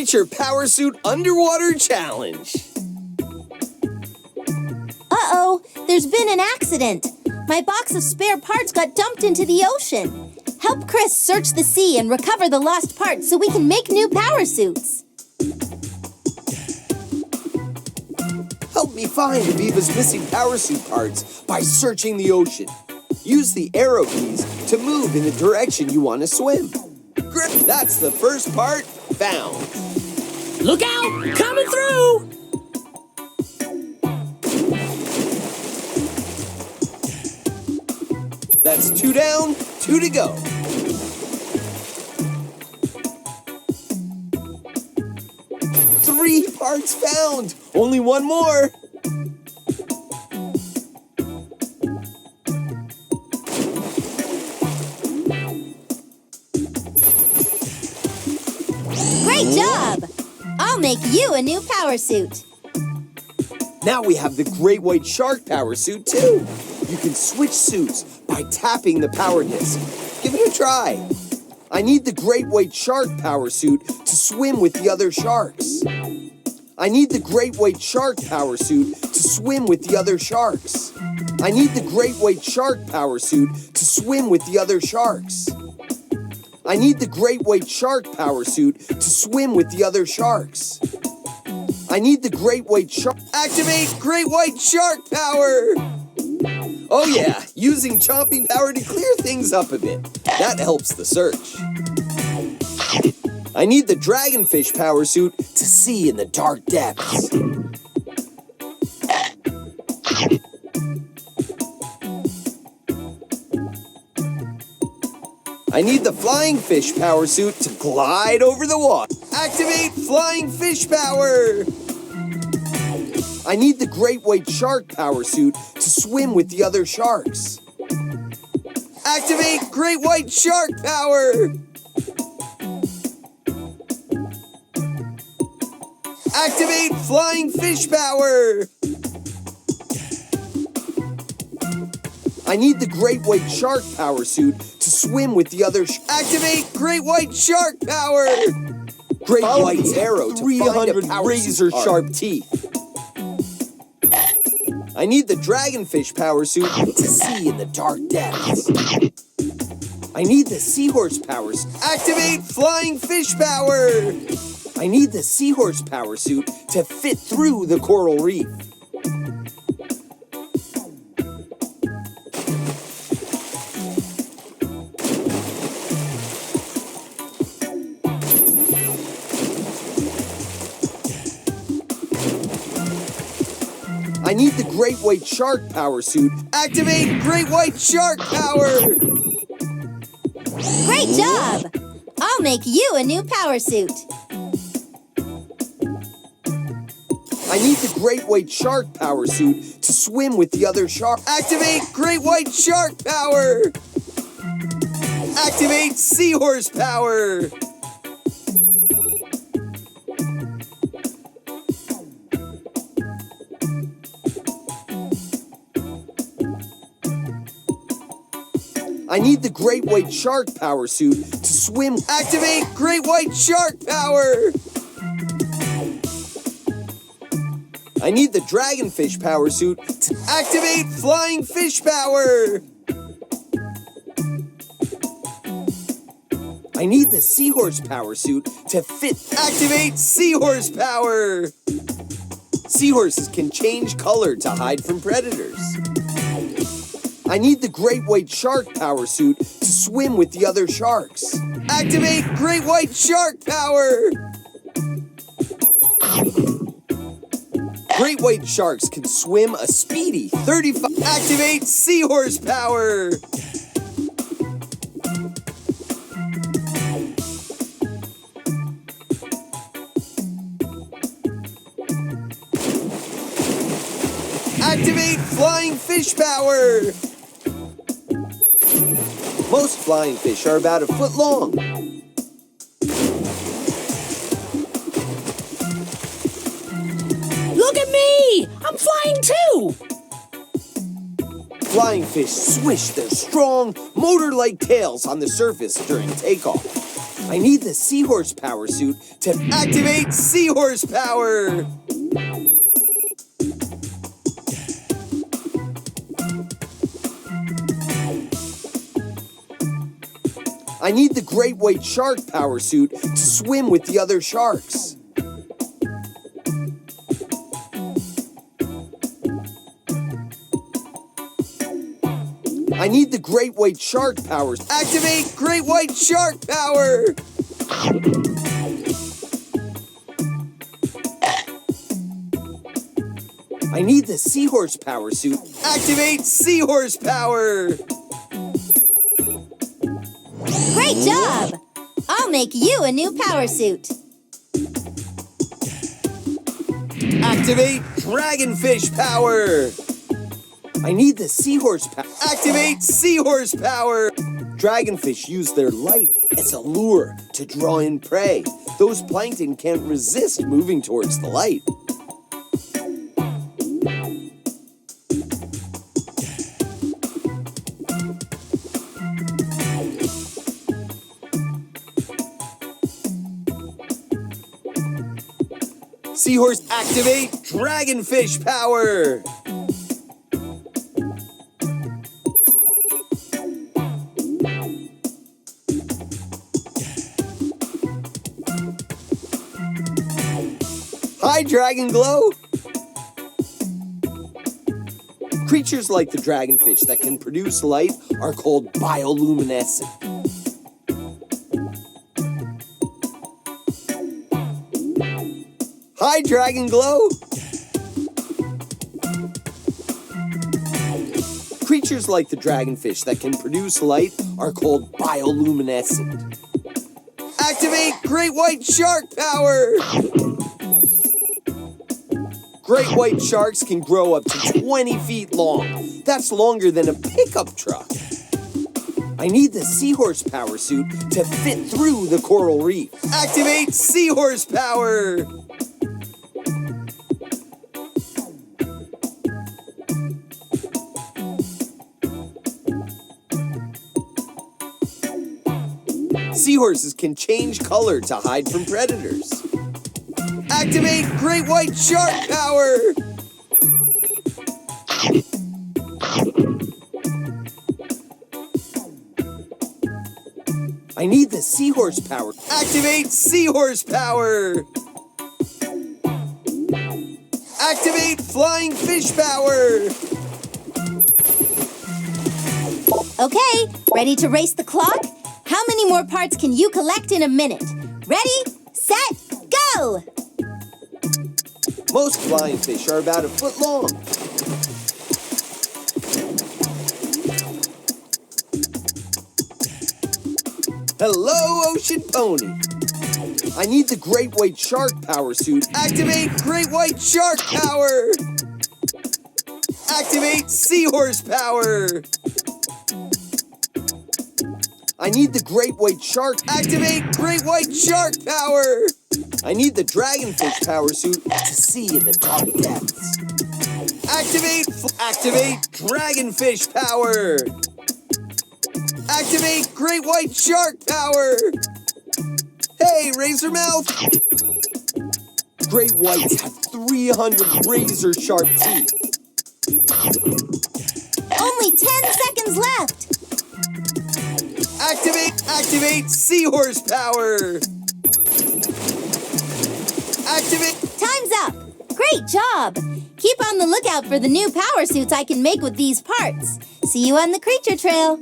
Creature Power Suit Underwater Challenge. Uh-oh, there's been an accident. My box of spare parts got dumped into the ocean. Help Chris search the sea and recover the lost parts so we can make new power suits. Help me find Aviva's missing power suit parts by searching the ocean. Use the arrow keys to move in the direction you want to swim. That's the first part found. Look out! Coming through! That's 2 down, 2 to go. Three parts found. Only one more. Great job! I'll make you a new power suit. Now we have the Great White Shark power suit too. You can switch suits by tapping the power disc. Give it a try. I need the Great White Shark power suit to swim with the other sharks. I need the Great White Shark power suit to swim with the other sharks. I need the Great White Shark power suit to swim with the other sharks. I need the Great White Shark power suit to swim with the other sharks. I need the Great White Shark. Activate Great White Shark power! Oh yeah, using chomping power to clear things up a bit. That helps the search. I need the Dragonfish power suit to see in the dark depths. I need the Flying Fish power suit to glide over the water. Activate Flying Fish power! I need the Great White Shark power suit to swim with the other sharks. Activate Great White Shark power! Activate Flying Fish power! I need the Great White Shark power suit to swim with the other Activate Great White Shark power! Great White's arrow to 300 razor-sharp teeth. I need the Dragonfish power suit to see in the dark depths. I need the Seahorse power suit. Activate Flying Fish power! I need the Seahorse power suit to fit through the coral reef. I need the Great White Shark power suit. Activate Great White Shark power! Great job! I'll make you a new power suit. I need the Great White Shark power suit to swim with the other sharks. Activate Great White Shark power! Activate Seahorse power! I need the Great White Shark power suit to swim. Activate Great White Shark power! I need the Dragonfish power suit to activate Flying Fish power! I need the Seahorse power suit to fit. Activate Seahorse power! Seahorses can change color to hide from predators. I need the Great White Shark power suit to swim with the other sharks. Activate Great White Shark power! Great White Sharks can swim a speedy 35. Activate Seahorse power! Activate Flying Fish power! Most flying fish are about 1 foot long. Look at me! I'm flying too! Flying fish swish their strong, motor-like tails on the surface during takeoff. I need the Seahorse Power Suit to activate Seahorse Power! I need the Great White Shark Power Suit to swim with the other sharks. I need the Great White Shark Powers. Activate Great White Shark Power! I need the Seahorse Power Suit. Activate Seahorse Power! Great job! I'll make you a new power suit. Activate Dragonfish Power! I need the Seahorse Power. Activate Seahorse Power! Dragonfish use their light as a lure to draw in prey. Those plankton can't resist moving towards the light. Seahorse, activate Dragonfish Power! Hi, Dragon Glow! Creatures like the dragonfish that can produce light are called bioluminescent. Hi, Dragon Glow! Creatures like the dragonfish that can produce light are called bioluminescent. Activate Great White Shark Power! Great white sharks can grow up to 20 feet long. That's longer than a pickup truck. I need the Seahorse Power Suit to fit through the coral reef. Activate Seahorse Power! Seahorses can change color to hide from predators. Activate Great White Shark Power! I need the Seahorse Power. Activate Seahorse Power! Activate Flying Fish Power! Okay, ready to race the clock? How many more parts can you collect in a minute? Ready, set, go! Most flying fish are about a foot long. Hello, Ocean Pony. I need the Great White Shark Power Suit. Activate Great White Shark Power! Activate Seahorse Power! I need the Great White Shark. Activate Great White Shark Power! I need the Dragonfish Power Suit to see in the dark depths. Activate Dragonfish Power! Activate Great White Shark Power! Hey, Razormouth! Great whites have 300 razor-sharp teeth. Only 10 seconds left. Activate Seahorse Power! Time's up. Great job. Keep on the lookout for the new power suits I can make with these parts. See you on the creature trail.